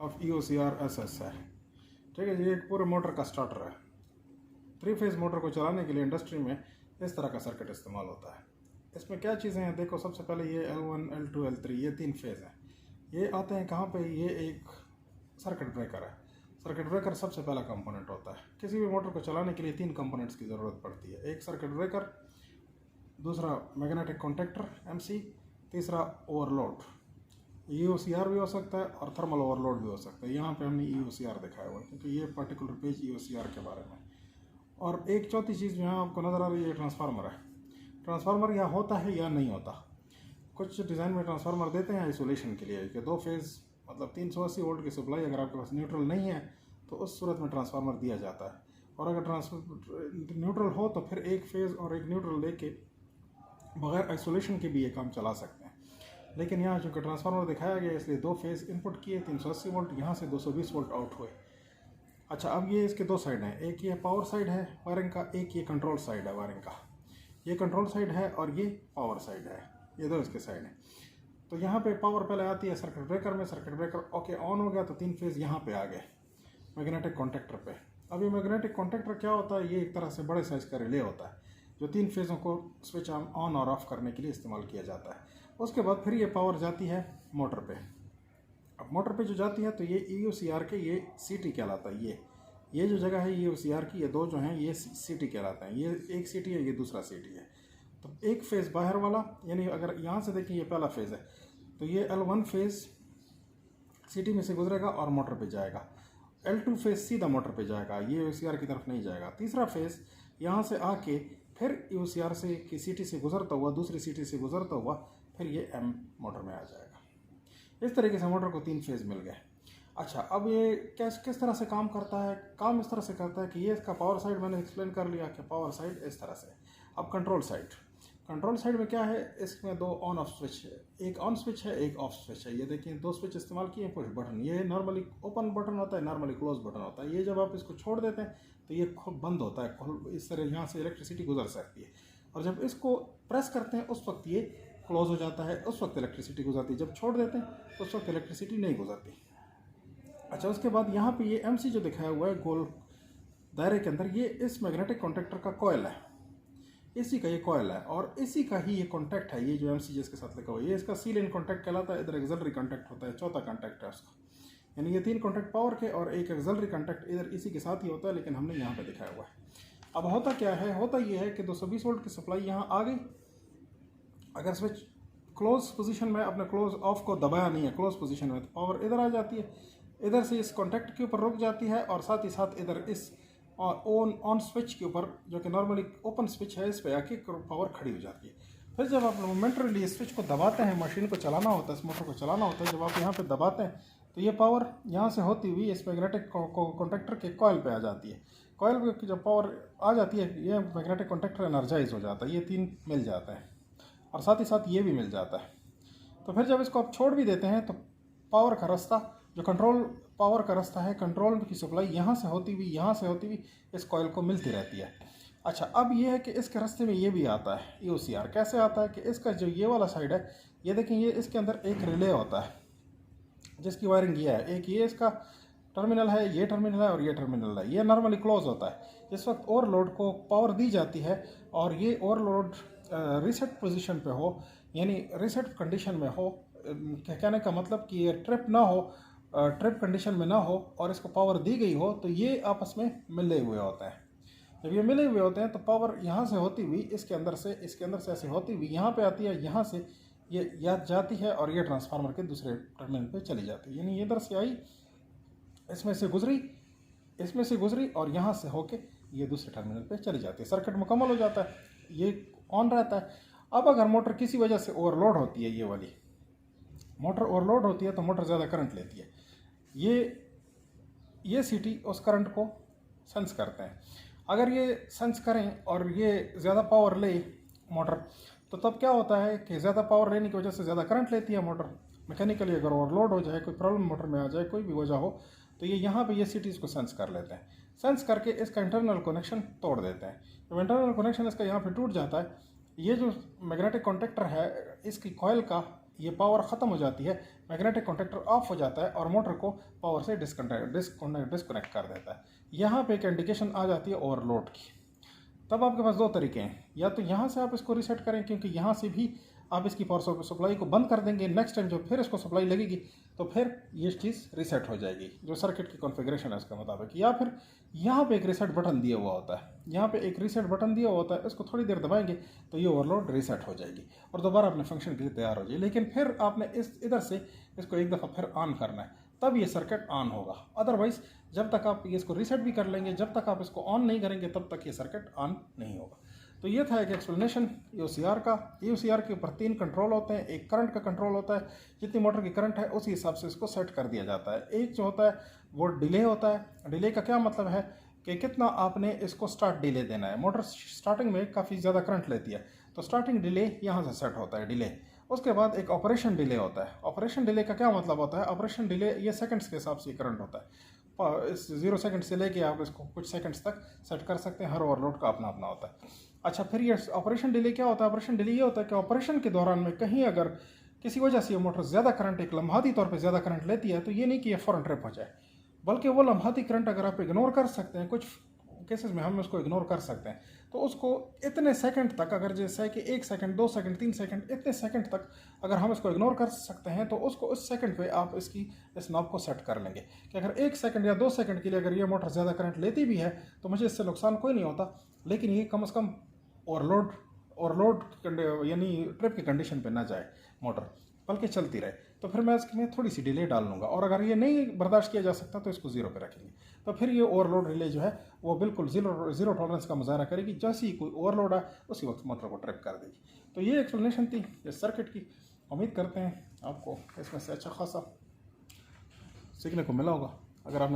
Of EOCR SS है। ठीक है जी, एक पूरे मोटर का स्टार्टर है। 3 फेज़ मोटर को चलाने के लिए इंडस्ट्री में इस तरह का सर्किट इस्तेमाल होता है। इसमें क्या चीज़ें हैं देखो, सबसे पहले ये L1 L2 L3 ये 3 फेज़ हैं। ये आते हैं कहाँ पे, ये एक सर्किट ब्रेकर है। सर्किट ब्रेकर सबसे पहला कंपोनेंट होता है। किसी भी मोटर को चलाने के लिए 3 कंपोनेंट्स की ज़रूरत पड़ती है। एक सर्किट ब्रेकर, दूसरा मैग्नेटिक कॉन्टैक्टर MC, तीसरा ओवरलोड। EOCR भी हो सकता है और थर्मल ओवरलोड भी हो सकता है। यहाँ पे हमने EOCR दिखाया हुआ है क्योंकि ये पर्टिकुलर पेज EOCR के बारे में। और एक चौथी चीज़ यहाँ आपको नज़र आ रही है, ये ट्रांसफार्मर है। ट्रांसफार्मर यहाँ होता है या नहीं होता। कुछ डिज़ाइन में ट्रांसफार्मर देते हैं आइसोलेशन के लिए कि 2 फेज़ मतलब 380 वोल्ट की सप्लाई अगर आपके पास न्यूट्रल नहीं है तो उस सूरत में ट्रांसफार्मर दिया जाता है। और अगर न्यूट्रल हो तो फिर एक फेज़ और एक न्यूट्रल लेके बगैर आइसोलेशन के भी ये काम चला सकते हैं। लेकिन यहाँ चूँकि ट्रांसफार्मर दिखाया गया इसलिए 2 फेज़ इनपुट किए, 380 वोल्ट, यहाँ से 220 वोल्ट आउट हुए। अच्छा, अब ये इसके 2 साइड हैं, एक ये पावर साइड है वायरिंग का, एक ये कंट्रोल साइड है वायरिंग का। ये कंट्रोल साइड है और ये पावर साइड है, ये 2 इसके साइड हैं। तो यहाँ पे पावर पहले आती है सर्किट ब्रेकर में। सर्किट ब्रेकर ओके ऑन हो गया तो 3 फेज़ यहाँ पे आ गए मैग्नेटिक कॉन्टैक्टर पे। अब ये मैग्नेटिक कॉन्टैक्टर क्या होता है, ये एक तरह से बड़े साइज़ का रिले होता है जो 3 फेज़ों को स्विच ऑन और ऑफ करने के लिए इस्तेमाल किया जाता है। उसके बाद फिर ये पावर जाती है मोटर पे। अब मोटर पे जो जाती है तो ये EOCR के ये CT कहलाता है। ये जो जगह है EOCR की, ये 2 जो हैं ये CT कहलाते हैं। ये एक CT है, ये दूसरा CT है। तो एक फेज़ बाहर वाला, यानी अगर यहाँ से देखें ये पहला फेज़ है तो ये L1 फेज़ CT में से गुजरेगा और मोटर पे जाएगा। L2 फेज़ सीधा मोटर पे जाएगा, ये EOCR की तरफ नहीं जाएगा। तीसरा फेज़ यहाँ से आके फिर EOCR से कि CT से गुजरता हुआ दूसरी CT से गुजरता हुआ फिर ये M मोटर में आ जाएगा। इस तरीके से मोटर को 3 फेज़ मिल गए। अच्छा, अब ये किस तरह से काम करता है। काम इस तरह से करता है कि ये इसका पावर साइड मैंने एक्सप्लेन कर लिया कि पावर साइड इस तरह से। अब कंट्रोल साइड में क्या है, इसमें 2 ऑन ऑफ स्विच है, एक ऑन स्विच है एक ऑफ स्विच है। ये देखिए 2 स्विच इस्तेमाल किए, पुश बटन। ये नॉर्मली ओपन बटन होता है, नॉर्मली क्लोज बटन होता है। ये जब आप इसको छोड़ देते हैं तो ये खुद बंद होता है, इस तरह यहाँ से इलेक्ट्रिसिटी गुजर सकती है। और जब इसको प्रेस करते हैं उस वक्त ये क्लोज हो जाता है, उस वक्त इलेक्ट्रिसिटी गुजरती है। जब छोड़ देते हैं उस वक्त इलेक्ट्रिसिटी नहीं गुजरती। अच्छा, उसके बाद यहाँ पे ये MC जो दिखाया हुआ है गोल दायरे के अंदर, ये इस मैग्नेटिक कॉन्टैक्टर का कॉयल है। इसी का ये कॉयल है और इसी का ही ये कॉन्टैक्ट है। ये जो MC जिसके साथ लिखा हुआ है ये इसका सील इन कॉन्टैक्ट कहलाता है। इधर एक्सिलरी कॉन्टैक्ट होता है, चौथा कॉन्टैक्ट है उसका। यानी ये 3 कॉन्टैक्ट पावर के और एक एक्सिलरी कॉन्टैक्ट इधर इसी के साथ ही होता है, लेकिन हमने यहाँ पे दिखाया हुआ है। अब होता क्या है, होता ये है कि 220 वोल्ट की सप्लाई यहाँ आ गई। अगर स्विच क्लोज पोजीशन में, अपने क्लोज ऑफ को दबाया नहीं है क्लोज पोजीशन में, तो पावर इधर आ जाती है, इधर से इस कॉन्टैक्ट के ऊपर रुक जाती है और साथ ही साथ इधर इस ऑन स्विच के ऊपर जो कि नॉर्मली ओपन स्विच है इस पे आके पावर खड़ी हो जाती है। फिर जब आप मोमेंटरली इस स्विच को दबाते हैं, मशीन को चलाना होता है, इस मोटर को चलाना होता है, जब आप यहाँ पे दबाते हैं तो ये पावर यहाँ से होती हुई इस मैग्नेटिक कॉन्टैक्टर के कॉयल पे आ जाती है। कॉयल पे जब पावर आ जाती है ये मैग्नेटिक कॉन्टैक्टर एनर्जाइज हो जाता है, ये 3 मिल जाता है और साथ ही साथ ये भी मिल जाता है। तो फिर जब इसको आप छोड़ भी देते हैं तो पावर का रास्ता जो कंट्रोल पावर का रास्ता है, कंट्रोल की सप्लाई यहाँ से होती हुई इस कॉयल को मिलती रहती है। अच्छा, अब ये है कि इसके रास्ते में ये भी आता है EOCR। कैसे आता है कि इसका जो ये वाला साइड है, ये देखें, ये इसके अंदर एक रिले होता है जिसकी वायरिंग ये है। एक ये इसका टर्मिनल है, ये टर्मिनल है और ये टर्मिनल है। ये नॉर्मली क्लोज होता है। जिस वक्त ओवरलोड को पावर दी जाती है और ये ओवरलोड रीसेट पोजीशन पे हो, यानी रीसेट कंडीशन में हो, कहने का मतलब कि ये ट्रिप ना हो, ट्रिप कंडीशन में ना हो और इसको पावर दी गई हो, तो ये आपस में मिले हुए होते हैं। जब ये मिले हुए होते हैं तो पावर यहाँ से होती हुई इसके अंदर से ऐसे होती हुई यहाँ पे आती है, यहाँ से ये जाती है और ये ट्रांसफार्मर के दूसरे टर्मिनल पे चली जाती है। यानी इधर से आई, इसमें से गुजरी और यहाँ से होके ये दूसरे टर्मिनल पे चली जाती है। सर्किट मुकम्मल हो जाता है, ये ऑन रहता है। अब अगर मोटर किसी वजह से ओवरलोड होती है, ये वाली मोटर ओवरलोड होती है तो मोटर ज़्यादा करंट लेती है। ये CT उस करंट को सेंस करते हैं। अगर ये सेंस करें और ये ज़्यादा पावर ले मोटर, तो तब क्या होता है कि ज़्यादा पावर लेने की वजह से ज़्यादा करंट लेती है मोटर। मैकेनिकली अगर ओवरलोड हो जाए, कोई प्रॉब्लम मोटर में आ जाए, कोई भी वजह हो, तो ये यहाँ पे ये CTs को सेंस कर लेते हैं। सेंस करके इसका इंटरनल कनेक्शन तोड़ देते हैं। जब इंटरनल कनेक्शन इसका यहाँ पे टूट जाता है, ये जो मैग्नेटिक कॉन्टैक्टर है इसकी कॉयल का ये पावर ख़त्म हो जाती है, मैग्नेटिक कॉन्टेक्टर ऑफ हो जाता है और मोटर को पावर से डिस्कनेक्ट कर देता है। यहाँ पे एक इंडिकेशन आ जाती है ओवरलोड की। तब आपके पास दो तरीके हैं, या तो यहाँ से आप इसको रीसेट करें, क्योंकि यहाँ से भी आप इसकी पावर सप्लाई को बंद कर देंगे, नेक्स्ट टाइम जब फिर इसको सप्लाई लगेगी तो फिर ये चीज़ रीसेट हो जाएगी जो सर्किट की कॉन्फ़िगरेशन है उसके मुताबिक। या फिर यहाँ पे एक रीसेट बटन दिया हुआ होता है, यहाँ पे एक रीसेट बटन दिया हुआ होता है, इसको थोड़ी देर दबाएंगे तो ये ओवरलोड रीसेट हो जाएगी और दोबारा अपने फंक्शन के लिए तैयार हो जाएगी। लेकिन फिर आपने इधर से इसको एक दफ़ा फिर ऑन करना है, तब ये सर्किट ऑन होगा। अदरवाइज जब तक आप इसको रीसेट भी कर लेंगे, जब तक आप इसको ऑन नहीं करेंगे तब तक ये सर्किट ऑन नहीं होगा। तो ये था एक एक्सप्लेनेशन EOCR का। EOCR के ऊपर 3 कंट्रोल होते हैं। एक करंट का कंट्रोल होता है, जितनी मोटर की करंट है उसी हिसाब से इसको सेट कर दिया जाता है। एक जो होता है वो डिले होता है। डिले का क्या मतलब है कि कितना आपने इसको स्टार्ट डिले देना है। मोटर स्टार्टिंग में काफ़ी ज़्यादा करंट लेती है तो स्टार्टिंग डिले यहाँ से सेट होता है, डिले। उसके बाद एक ऑपरेशन डिले होता है। ऑपरेशन डिले का क्या मतलब होता है? ऑपरेशन डिले ये सेकंड्स के हिसाब से करंट होता है। इस 0 सेकंड से लेके आप इसको कुछ सेकंड्स तक सेट कर सकते हैं। हर ओवरलोड का अपना अपना होता है। अच्छा, फिर ये ऑपरेशन डिले क्या होता है? ऑपरेशन डिले ये होता है कि ऑपरेशन के दौरान में कहीं अगर किसी वजह से ये मोटर ज़्यादा करंट, एक लम्हाती तौर पे ज़्यादा करंट लेती है, तो ये नहीं कि ये फ़ौरन ट्रिप हो जाए, बल्कि वो लम्हाती करंट अगर आप इग्नोर कर सकते हैं, कुछ केसेस में हम उसको इग्नोर कर सकते हैं, तो उसको इतने सेकंड तक, अगर जैसे है कि 1 सेकंड 2 सेकंड 3 सेकंड, इतने सेकंड तक अगर हम इसको इग्नोर कर सकते हैं तो उसको उस सेकंड पे आप इस नॉब को सेट कर लेंगे कि अगर 1 सेकंड या 2 सेकंड के लिए अगर ये मोटर ज़्यादा करंट लेती भी है तो मुझे इससे नुकसान कोई नहीं होता, लेकिन ये कम से कम ओवरलोड यानी ट्रिप की कंडीशन पे ना जाए मोटर, बल्कि चलती रहे। तो फिर मैं इसमें थोड़ी सी डिले डाल लूँगा, और अगर ये नहीं बर्दाश्त किया जा सकता तो इसको 0 पे रखेंगे। तो फिर ये ओवरलोड रिले जो है वो बिल्कुल ज़ीरो टॉलरेंस का मुजाहरा करेगी। जैसे ही कोई ओवरलोड आए उसी वक्त मोटर को ट्रिप कर देगी। तो ये एक्सप्लेनेशन थी इस सर्किट की। उम्मीद करते हैं आपको इसमें से अच्छा खासा सीखने को मिला होगा। अगर आपने